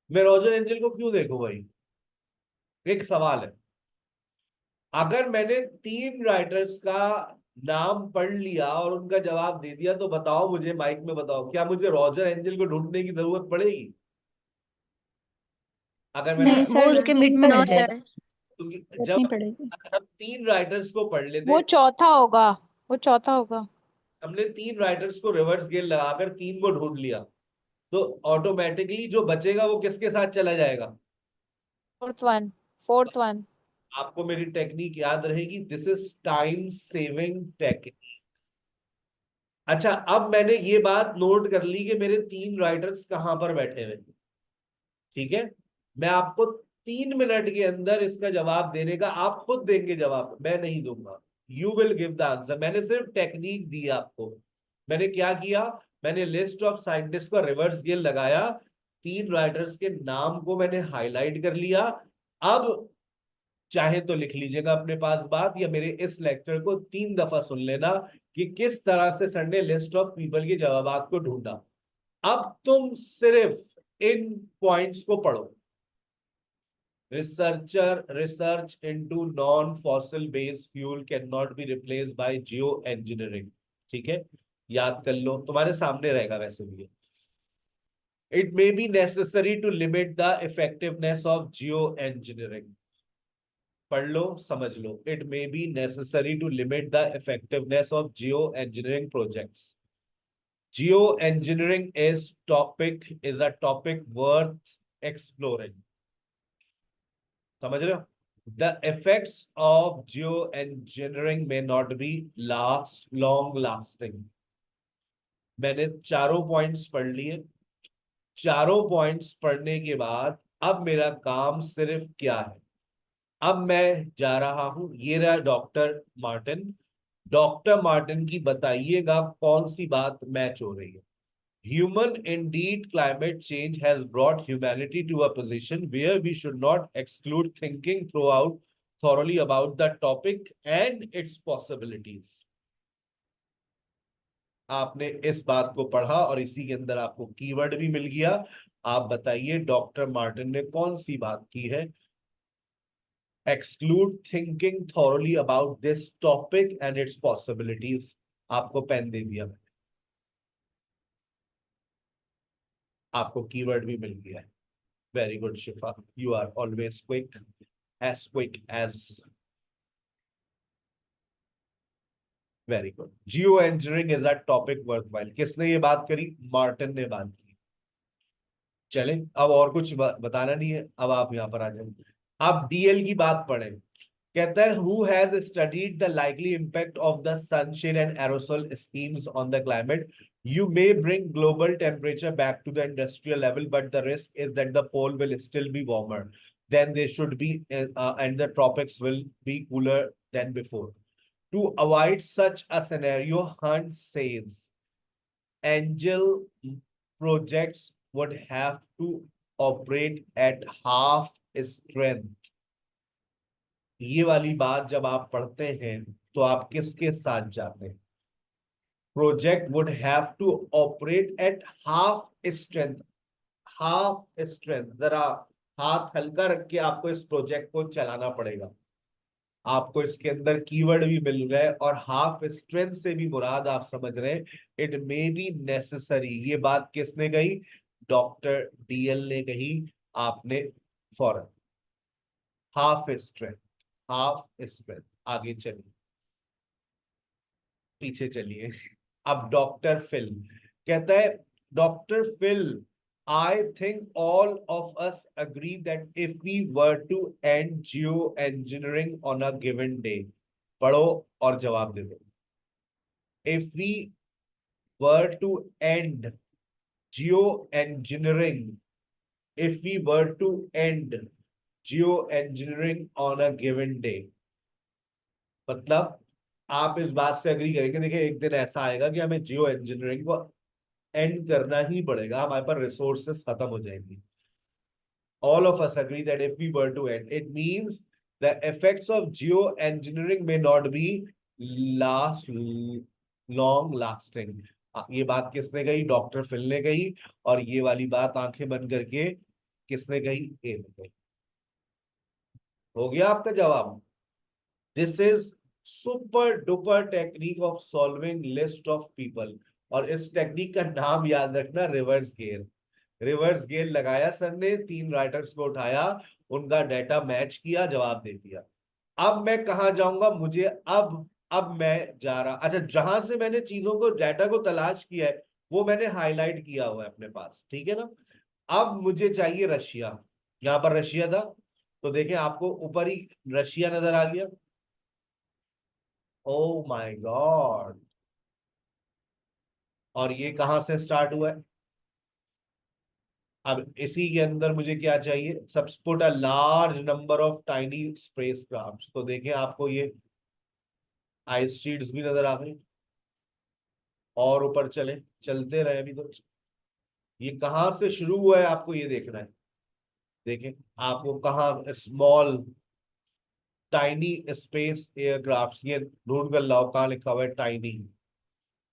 मैं रॉजर एंजल को क्यों देखूं भाई? एक सवाल है। अगर मैंने 3 राइटर्स का नाम पढ़ लिया और उनका जवाब दे दिया, तो बताओ मुझे, माइक में बताओ, क्या मुझे रॉजर एंजल को ढूंढने की जरूरत पड़ेगी? अगर मैंने नहीं वो सर, उसके नो मिड में मिल सर, जाएगा। तो जरूरत जब नहीं पड़ेगी। हम 3 राइटर्स को पढ़ लेते, वो चौथा होगा, वो चौथा होगा। हमने 3 राइटर्स को रिवर्स गेयर लगाकर 3 को ढूंढ लिया, तो ऑटोमेटिकली जो बचेगा वो किसके साथ चला जाएगा? Fourth one, fourth one. आपको मेरी टेक्निक याद रहेगी, this is time saving technique. अच्छा, अब मैंने ये बात नोट कर ली कि मेरे 3 राइटर्स कहां पर बैठे हुए। ठीक है, मैं आपको 3 मिनट के अंदर इसका जवाब देने का, आप खुद देंगे जवाब, मैं नहीं दूंगा। You will give the answer. मैंने सिर्फ टेक्निक दी आपको। मैंने क्या किया, मैंने लिस्ट ऑफ साइंटिस्ट का रिवर्स गेयर लगाया, 3 राइटर्स के नाम को मैंने हाईलाइट कर लिया। अब चाहे तो लिख लीजिएगा अपने पास बात, या मेरे इस लेक्चर को 3 दफा सुन लेना कि किस तरह से सर ने लिस्ट ऑफ पीपल के जवाबात को ढूंढा। अब तुम सिर्फ इन पॉइंट्स को पढ़ो। Research into non fossil based fuel can not be replaced by Jio engineering. ठीक है, याद कर लो, तुम्हारे सामने रहेगा वैसे भी। It may be necessary to limit the effectiveness of geo engineering. पढ़ लो, समझ लो। It may be necessary to limit the effectiveness of geo engineering projects. Geo engineering is a topic worth exploring. समझ रहे हो? The effects of geo engineering may not be long lasting. मैंने चारों points पढ़ लिए। चारों पॉइंट्स पढ़ने के बाद अब मेरा काम सिर्फ क्या है, अब मैं जा रहा हूं, ये रहा डॉक्टर मार्टिन। डॉक्टर मार्टिन की बताइएगा कौन सी बात मैच हो रही है। Human indeed, climate change has brought humanity to a position where we should not exclude thinking throughout thoroughly about the topic and its possibilities. आपने इस बात को पढ़ा और इसी के अंदर आपको कीवर्ड भी मिल गया। आप बताइए डॉक्टर मार्टिन ने कौन सी बात की है? Exclude thinking thoroughly about this topic and its possibilities. आपको पेन दे दिया, आपको कीवर्ड भी मिल गया है। Very good Shifa, you are always quick, as quick as. Very good. Geo engineering is a topic worthwhile. किसने ये बात करी? मार्टिन ने बात की। चलें, अब और कुछ बताना नहीं है, अब आप यहां पर आ जाए। आप डीएल की बात पढ़ें। कहता है who has studied the likely impact of the sunshine and aerosol schemes on the climate. You may bring global temperature back to the industrial level, but the risk is that the pole will still be warmer than they should be, and the tropics will be cooler than before. To avoid such a scenario, Hunt says Angel projects would have to operate at half strength. ये वाली बात जब आप पढ़ते हैं तो आप किसके साथ जाते हैं? Project would have to operate at half strength. Half strength, जरा हाथ हल्का रख के आपको इस प्रोजेक्ट को चलाना पड़ेगा। आपको इसके अंदर कीवर्ड भी मिल रहा है, और हाफ स्ट्रेंथ से भी मुराद आप समझ रहे हैं, इट मे बी नेसेसरी। ये बात किसने कही? डॉक्टर डीएल ने कही। आपने फौरन हाफ स्ट्रेंथ, हाफ स्ट्रेंथ। आगे चलिए। पीछे चलिए। अब डॉक्टर फिल कहता है, doctor Phil, I think all of us agree that if we were to end geoengineering on a given day, पढ़ो और जवाब दे दो। If we were to end geoengineering, if we were to end geoengineering on a given day, मतलब आप इस बात से agree करेंगे, देखिए एक दिन ऐसा आएगा कि हमें जियो इंजीनियरिंग को एंड करना ही पड़ेगा, हमारे पास रिसोर्सेस खत्म हो जाएंगी। All of us agree that if we were to end, it means the effects of geoengineering may not be last long lasting. ये बात किसने कही? डॉक्टर फिल ने कही। और ये वाली बात आंखें बंद करके किसने कही? ए ने कही। हो गया आपका जवाब। This is super duper technique of solving list of people, और इस टेक्निक का नाम याद रखना, रिवर्स गेयर। रिवर्स गेयर लगाया सर ने, 3 राइटर्स को उठाया, उनका डाटा मैच किया, जवाब दे दिया। अब मैं कहा जाऊंगा, मुझे अब मैं जा रहा, अच्छा जहां से मैंने चीजों को, डाटा को तलाश किया है वो मैंने हाईलाइट किया हुआ है अपने पास, ठीक है ना। अब मुझे चाहिए रशिया, यहां पर रशिया था, तो देखें आपको ऊपर ही रशिया नजर आ गया। ओ माय गॉड, और ये कहां से स्टार्ट हुआ है? अब इसी के अंदर मुझे क्या चाहिए? सब put a large number of tiny spacecraft. तो देखें आपको ये आइस शीट्स भी नजर आ गई, और ऊपर चलते रहे अभी तो। ये कहां से शुरू हुआ है आपको ये देखना है। देखें आपको कहाँ स्मॉल टाइनी स्पेस एयरक्राफ्ट, ये ढूंढ कर लाओ कहाँ लिखा हुआ है टाइनी।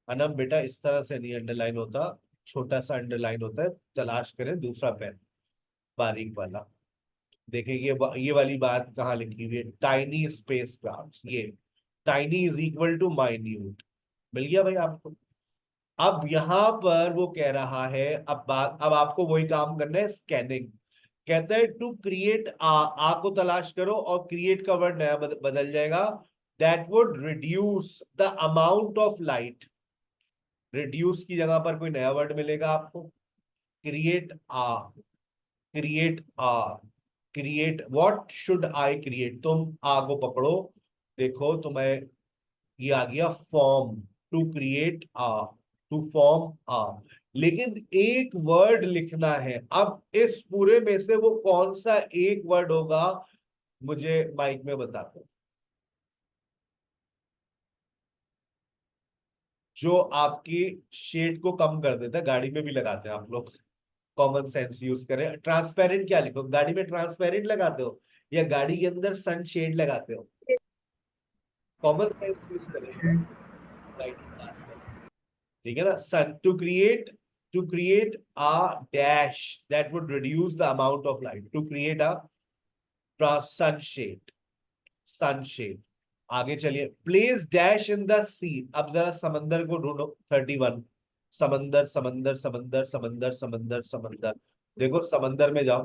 अनम बेटा इस तरह से नहीं अंडरलाइन होता, छोटा सा अंडरलाइन होता है, तलाश करें दूसरा पेन बारीक वाला। देखें ये वाली बात कहाँ लिखी हुई है? Tiny spacecraft. ये tiny is equal to minute. मिल गया भाई आपको। अब यहां पर वो कह रहा है, अब आपको वही काम करना है, स्कैनिंग। कहता है टू क्रिएट आ को तलाश करो, और क्रिएट का वर्ड नया बदल जाएगा, that would reduce the amount of light. Reduce की जगह पर कोई नया वर्ड मिलेगा आपको, create a, create a, create what should I create. तुम आ को पकड़ो, देखो तुम्हें ये आ गया form, to create a, to form a. लेकिन एक वर्ड लिखना है। अब इस पूरे में से वो कौन सा एक वर्ड होगा, मुझे माइक में बता दो, जो आपकी शेड को कम कर देता है। गाड़ी में भी लगाते हैं आप लोग, कॉमन सेंस यूज करें। ट्रांसपेरेंट क्या लिखो? गाड़ी में ट्रांसपेरेंट लगाते हो या गाड़ी के अंदर सन शेड लगाते हो? कॉमन सेंस यूज करें, ठीक है ना। Sun, to create a dash that would reduce the amount of light, to create a sunshade, sunshade. आगे चलिए, place dash in the sea. अब जरा समंदर को ढूंढो, 31। समंदर समंदर समंदर समंदर समंदर समंदर, देखो समंदर में जाओ,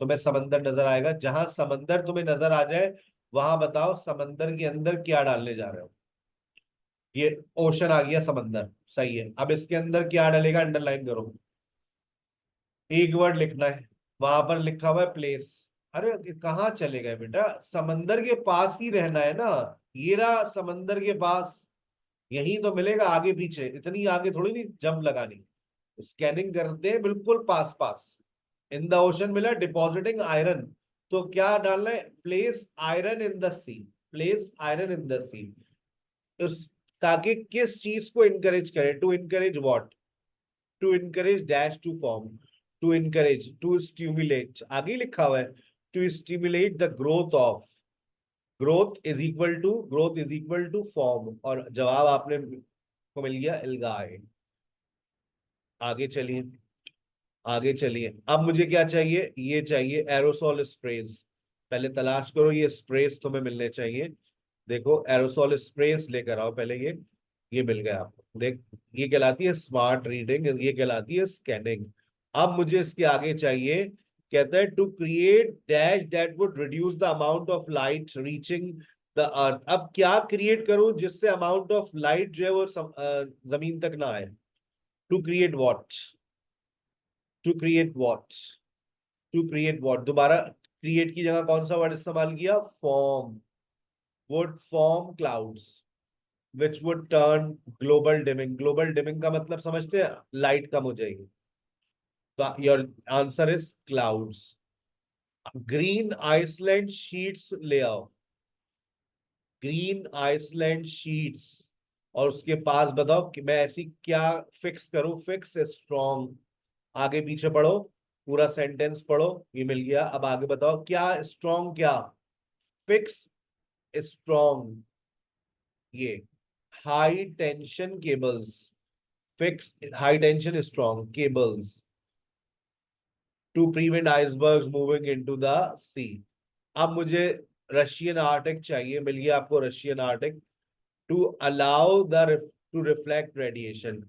तुम्हें समंदर नजर आएगा। जहां समंदर तुम्हें नजर आ जाए वहां बताओ समंदर के अंदर क्या डालने जा रहे हो। ये ओशन आ गया, समंदर सही है। अब इसके अंदर क्या डलेगा, अंडरलाइन करो, एक वर्ड लिखना है। वहां पर लिखा हुआ है प्लेस। अरे कहाँ चले गए बेटा, समंदर के पास ही रहना है ना। ये रहा समंदर के पास, यही तो मिलेगा, आगे पीछे इतनी आगे थोड़ी नहीं जंप लगानी। स्कैनिंग करते हैं बिल्कुल पास पास। इन द ओशन मिला डिपॉजिटिंग आयरन, तो क्या डालना है? Place iron in the sea, place iron in the sea. उस, ताकि किस चीज को इनकरेज करे? To encourage what? To encourage dash to form, to encourage, to stimulate, आगे लिखा हुआ है to stimulate the growth of, growth is equal to form. और जवाब आपने को मिल गया एल्गाए। आगे चलिए, आगे चलिए। अब मुझे क्या चाहिए? ये चाहिए एरोसोल स्प्रेज। पहले तलाश करो, ये स्प्रेज तुम्हें मिलने चाहिए। देखो एरोसोल स्प्रेज लेकर आओ पहले। ये मिल गया आपको, देख। ये कहलाती है स्मार्ट रीडिंग, ये कहलाती है स्कैनिंग। अब मुझे इसके आगे चाहिए, कहता है to create dash that would reduce the amount of light reaching the earth. अब क्या क्रिएट करूं जिससे अमाउंट ऑफ लाइट जो है वो जमीन तक ना आए? To create what? To create what? To create what? दोबारा क्रिएट की जगह कौन सा वर्ड इस्तेमाल किया? Form. Would form clouds which would turn global dimming. Global dimming का मतलब समझते हैं? लाइट कम हो जाएगी। तो your answer is clouds. Green Iceland sheets ले आओ। ग्रीन आइसलैंड शीट्स, और उसके पास बताओ कि मैं ऐसी क्या फिक्स करूं? Fix strong. आगे पीछे पढ़ो, पूरा सेंटेंस पढ़ो, ये मिल गया। अब आगे बताओ क्या स्ट्रॉन्ग, क्या फिक्स स्ट्रॉन्ग? ये high tension cables. Fix high tension strong cables to prevent icebergs moving into the sea. अब मुझे रशियन आर्टिक चाहिए, मिल गया आपको Russian Arctic. To allow the to reflect radiation.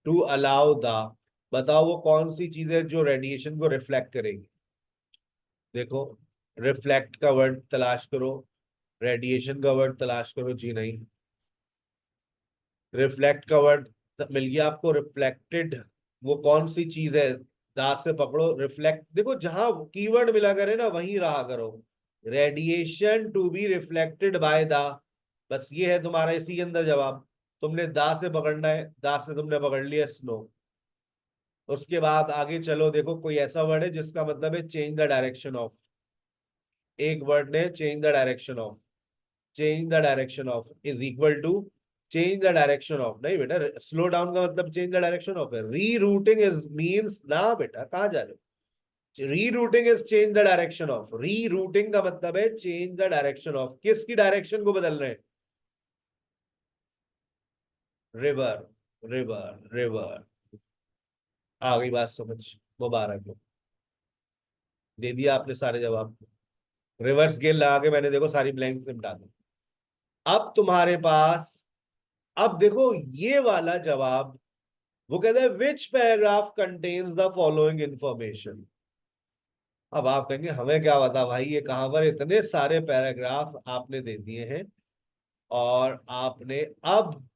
To allow the, बताओ वो कौन सी चीज है जो रेडिएशन को रिफ्लेक्ट करेगी? देखो, रिफ्लेक्ट का वर्ड तलाश करो, रेडिएशन का वर्ड तलाश करो। जी नहीं, रिफ्लेक्ट का वर्ड मिल गया आपको, रिफ्लेक्टेड। वो कौन सी चीज है? दांत से पकड़ो, रिफ्लेक्ट। देखो जहां कीवर्ड मिला करे ना वहीं रहा करो। Radiation to be reflected by the, बस ये है तुम्हारा इसी के अंदर जवाब। तुमने दा से पकड़ना है, दा से तुमने पकड़ लिया स्नो। उसके बाद आगे चलो, देखो कोई ऐसा वर्ड है जिसका मतलब है चेंज द डायरेक्शन ऑफ। एक वर्ड ने change the direction of. Change the direction of is equal to change the direction of. नहीं बेटा, स्लो डाउन का मतलब चेंज द डायरेक्शन ऑफ है। री रूटिंग इज मीन्स ना बेटा, कहाँ जा रहे हो? री routing is change the direction of. री रूटिंग का मतलब है चेंज द डायरेक्शन ऑफ। किसकी डायरेक्शन को बदल रहे हैं? River, river, river. आ गई बात समझ? मुबारक हो, दे दिया आपने सारे जवाब। रिवर्स गेयर लगा के मैंने देखो सारी ब्लैंक्स निपटा दी। अब तुम्हारे पास, अब देखो ये वाला जवाब, वो कहता है which paragraph contains the following information. अब आप कहेंगे हमें क्या बता भाई, ये कहां पर इतने सारे पैराग्राफ आपने दे दिए हैं और आपने अब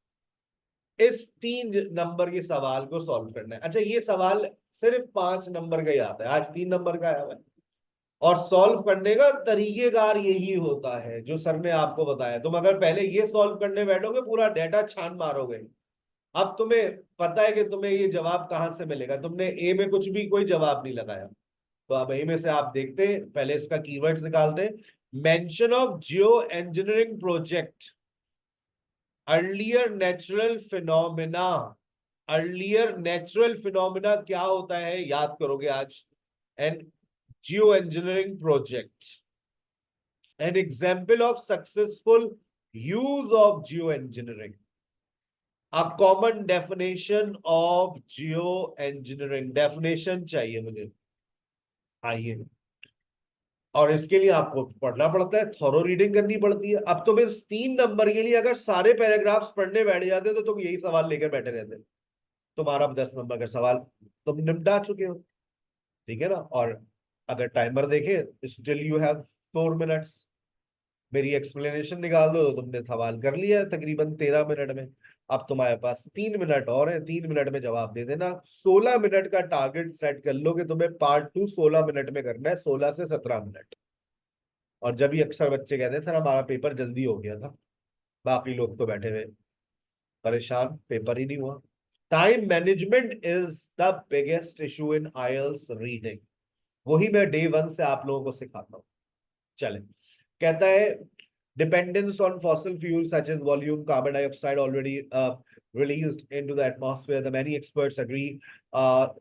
इस 3 नंबर के सवाल को सॉल्व करना है। अच्छा, ये सवाल सिर्फ 5 नंबर का ही आता है, आज 3 नंबर का आया हुआ है। और सॉल्व करने का तरीकेकार यही होता है जो सर ने आपको बताया। तुम अगर पहले ये सॉल्व करने बैठोगे पूरा डेटा छान मारोगे। अब तुम्हें पता है कि तुम्हें ये जवाब कहां से मिलेगा, तुमने ए में कुछ भी कोई जवाब नहीं लगाया। तो अब ए में से आप देखते हैं, पहले इसका कीवर्ड्स निकालते हैं। Mention of geo engineering project, earlier natural phenomena. Earlier natural phenomena क्या होता है याद करोगे आज। An geo engineering project, an example of successful use of geoengineering, a common definition of geoengineering। definition चाहिए मुझे, आइए। और इसके लिए आपको पढ़ना पड़ता है, थॉरो रीडिंग करनी पड़ती है। अब तुम इस 3 नंबर के लिए अगर सारे पैराग्राफ्स पढ़ने बैठ जाते तो तुम यही सवाल लेकर बैठे रहते, तुम्हारा 10 नंबर का सवाल तुम निपटा चुके हो। ठीक है ना? और अगर टाइमर देखे, स्टिल यू हैव 4 मिनट्स। मेरी एक्सप्लेनेशन निकाल दो तो तुमने सवाल कर लिया है तकरीबन 13 मिनट में। अब तुम्हारे पास 3 मिनट और है, 3 मिनट में जवाब दे देना। 16 मिनट का टारगेट सेट कर लो कि तुम्हें पार्ट 2 16 मिनट में करना है, 16 से 17 मिनट। और जब भी अक्सर बच्चे कहते हैं सर हमारा पेपर जल्दी हो गया था, बाकी लोग तो बैठे हुए परेशान, पेपर ही नहीं हुआ। Time management is the biggest issue in IELTS reading. वही मैं डे 1 से आप लोगों को सिखाता हूँ। चले, कहता है dependence on fossil fuels such as volume carbon dioxide already released into the atmosphere. The many experts agree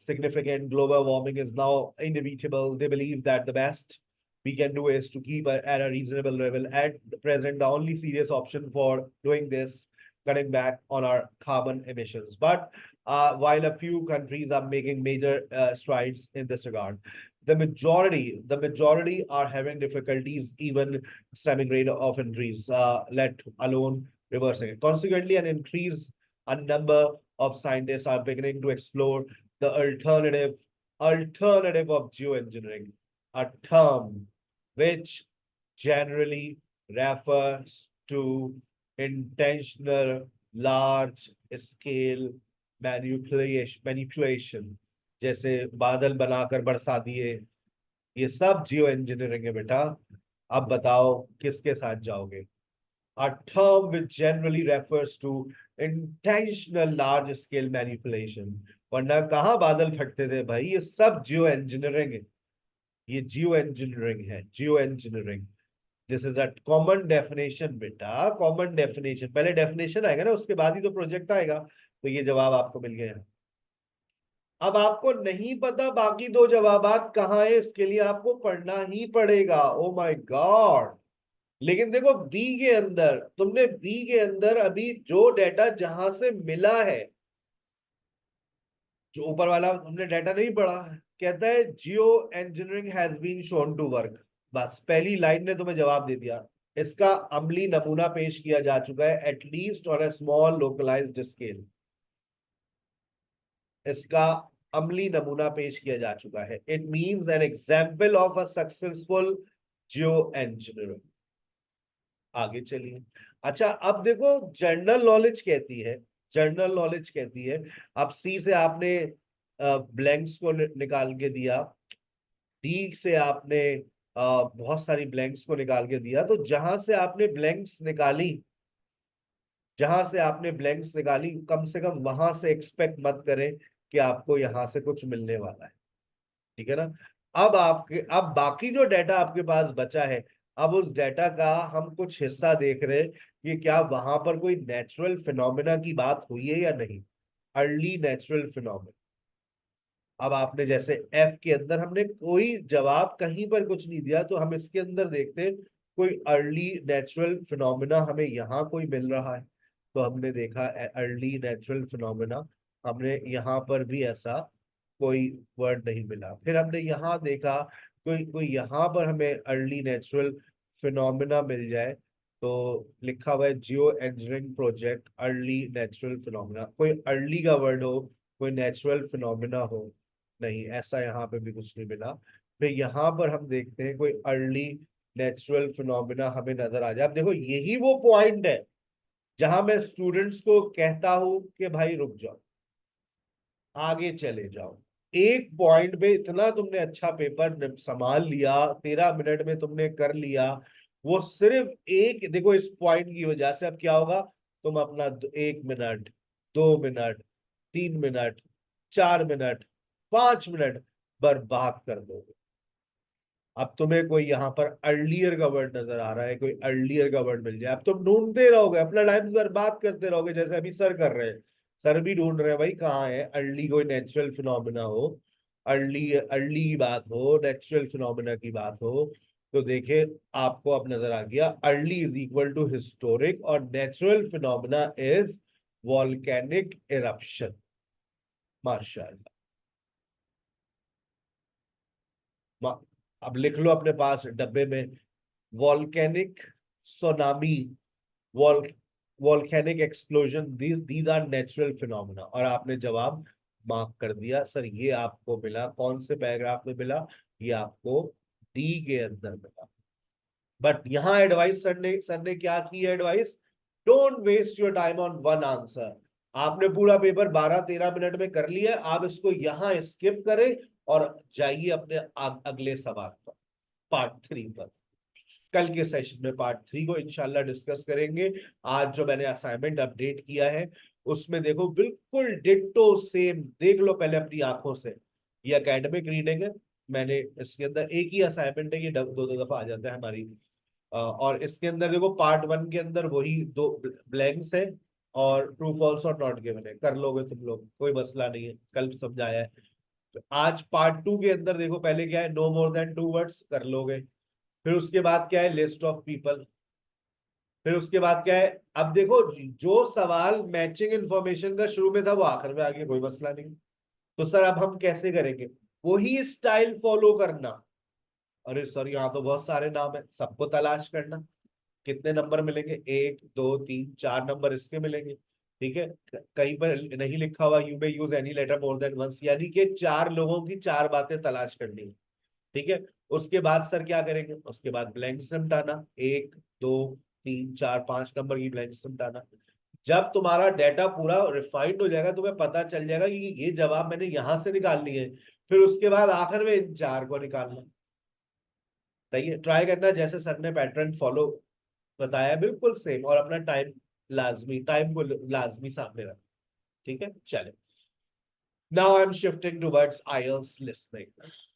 significant global warming is now inevitable. They believe that the best we can do is to keep at a reasonable level. At present, the only serious option for doing this, cutting back on our carbon emissions. But while a few countries are making major strides in this regard, the majority are having difficulties even stemming rate of increase, let alone reversing it. Consequently, a number of scientists are beginning to explore the alternative of geoengineering, a term which generally refers to intentional large scale manipulation, जैसे बादल बनाकर बरसा दिए, ये सब जियो engineering है बेटा। अब बताओ किसके साथ जाओगे? A term which generally refers to intentional large scale manipulation। वरना कहाँ बादल फटते थे भाई, ये सब जियो इंजीनियरिंग है, ये जियो इंजीनियरिंग है, geo engineering. This is a common definition बेटा, कॉमन डेफिनेशन। पहले डेफिनेशन आएगा ना, उसके बाद ही तो प्रोजेक्ट आएगा। तो ये जवाब आपको मिल गया। अब आपको नहीं पता बाकी दो जवाबात कहाँ है, इसके लिए आपको पढ़ना ही पड़ेगा। Oh my God. लेकिन देखो बी के अंदर, तुमने बी के अंदर अभी जो डाटा जहां से मिला है, जो ऊपर वाला तुमने डाटा नहीं पढ़ा, कहता है geo engineering has been shown to work. बस पहली लाइन ने तुम्हें जवाब दे दिया। इसका अमली नमूना पेश किया जा चुका है at least on a small localised scale. इसका अमली नमूना पेश किया जा चुका है। It means an example of a successful geo engineering. आगे चलिए। अच्छा अब देखो जनरल नॉलेज कहती है, जनरल नॉलेज कहती है, अब सी से आपने ब्लैंक्स को निकाल के दिया, डी से आपने बहुत सारी ब्लैंक्स को निकाल के दिया, तो जहां से आपने ब्लैंक्स निकाली, जहां से आपने ब्लैंक्स निकाली, कम से कम वहां से एक्सपेक्ट मत करें कि आपको यहां से कुछ मिलने वाला है। ठीक है ना? अब बाकी जो डाटा आपके पास बचा है, अब उस डाटा का हम कुछ हिस्सा देख रहे हैं कि क्या वहां पर कोई नेचुरल फिनोमिना की बात हुई है या नहीं। Early natural phenomena. अब आपने जैसे एफ के अंदर हमने कोई जवाब कहीं पर कुछ नहीं दिया, तो हम इसके अंदर देखते हैं कोई अर्ली नेचुरल फिनोमिना हमें यहाँ कोई मिल रहा है। तो हमने देखा अर्ली नेचुरल फिनोमिना, हमने यहाँ पर भी ऐसा कोई वर्ड नहीं मिला। फिर हमने यहाँ देखा कोई कोई यहाँ पर हमें अर्ली नेचुरल फिनोमिना मिल जाए, तो लिखा हुआ है geo engineering project early natural phenomena. कोई अर्ली का वर्ड हो, कोई नेचुरल फिनोमिना हो, नहीं, ऐसा यहाँ पे भी कुछ नहीं मिला। फिर यहाँ पर हम देखते हैं कोई अर्ली नेचुरल फिनोमिना हमें नजर आ जाए। अब देखो यही वो पॉइंट है जहां मैं स्टूडेंट्स को कहता हूं कि भाई रुक जाओ, आगे चले जाओ। एक पॉइंट पे इतना तुमने अच्छा पेपर संभाल लिया, 13 मिनट में तुमने कर लिया, वो सिर्फ एक देखो इस पॉइंट की वजह से अब क्या होगा, तुम अपना 1 minute, 2 minute, 3 minute, 4 minute, 5 minute बर्बाद कर दोगे। अब तुम्हें कोई यहाँ पर अर्लियर का वर्ड नजर आ रहा है, कोई अर्लियर का वर्ड मिल जाए, अब तुम ढूंढते रहोगे, अपना टाइम बर्बाद करते रहोगे, जैसे अभी सर कर रहे हैं। सर भी ढूंढ रहे हैं भाई कहाँ है अर्ली कोई नेचुरल फिनोमिना हो, अर्ली अर्ली की बात हो, नेचुरल फिनोमिना की बात हो। तो देखे आपको अब नजर आ गया, early is equal to historic और natural phenomena is volcanic eruption. माशाल्लाह। अब लिख लो अपने पास डब्बे में, volcanic tsunami, vol volcanic explosion, these are natural phenomena. और आपने जवाब मार्क कर दिया। सर ये आपको मिला कौन से पैराग्राफ में मिला? ये आपको डी के अंदर मिला। बट यहाँ एडवाइस सर ने क्या की advice? Don't waste your time on one answer. आपने पूरा पेपर 12-13 मिनट में कर लिया, आप इसको यहाँ स्किप करें और जाइए अपने अगले सवाल पर, पार्ट 3 पर। कल के सेशन में पार्ट 3 को इंशाल्लाह डिस्कस करेंगे। आज जो मैंने असाइनमेंट अपडेट किया है उसमें देखो बिल्कुल डिट्टो सेम, देख लो पहले अपनी आंखों से। ये एकेडमिक रीडिंग है, मैंने इसके अंदर एक ही असाइनमेंट है, ये दो दो दफा आ जाता है हमारी। और इसके अंदर देखो पार्ट 1 के अंदर वही 2 ब्लैंक्स है और ट्रू फॉल्स और नॉट गिवन है, कर लोगे तुम लोग, कोई मसला नहीं है, कल समझाया है। तो आज पार्ट 2 के अंदर देखो पहले क्या है, नो मोर देन 2 वर्ड्स, कर लोगे। फिर उसके बाद क्या है, लिस्ट ऑफ पीपल। फिर उसके बाद क्या है, अब देखो जो सवाल मैचिंग इंफॉर्मेशन का शुरू में था वो आखिर में आ गया, कोई मसला नहीं। तो सर अब हम कैसे करेंगे? वही स्टाइल फॉलो करना। अरे सर यहाँ तो बहुत सारे नाम है, सबको तलाश करना। कितने नंबर मिलेंगे? 1 2 3 4 नंबर इसके मिलेंगे। ठीक है, कहीं पर नहीं लिखा हुआ you may use any letter more than once, यानी कि 4 लोगों की 4 बातें तलाश करनी है। ठीक है, उसके बाद सर क्या करेंगे? उसके बाद ब्लैंक्स निपटाना, 1 2 3 4 5 नंबर की ब्लैंक्स मिटाना। जब तुम्हारा डाटा पूरा रिफाइंड हो जाएगा तुम्हें पता चल जाएगा कि ये जवाब मैंने यहां से निकाल लिए, फिर उसके बाद आखिर में इन 4 को निकालना। सही है, ट्राई करना जैसे सर ने पैटर्न फॉलो बताया बिल्कुल सेम, और अपना टाइम को लाजमी सामने रखना। ठीक है, चले। Now I am shifting towards IELTS listening.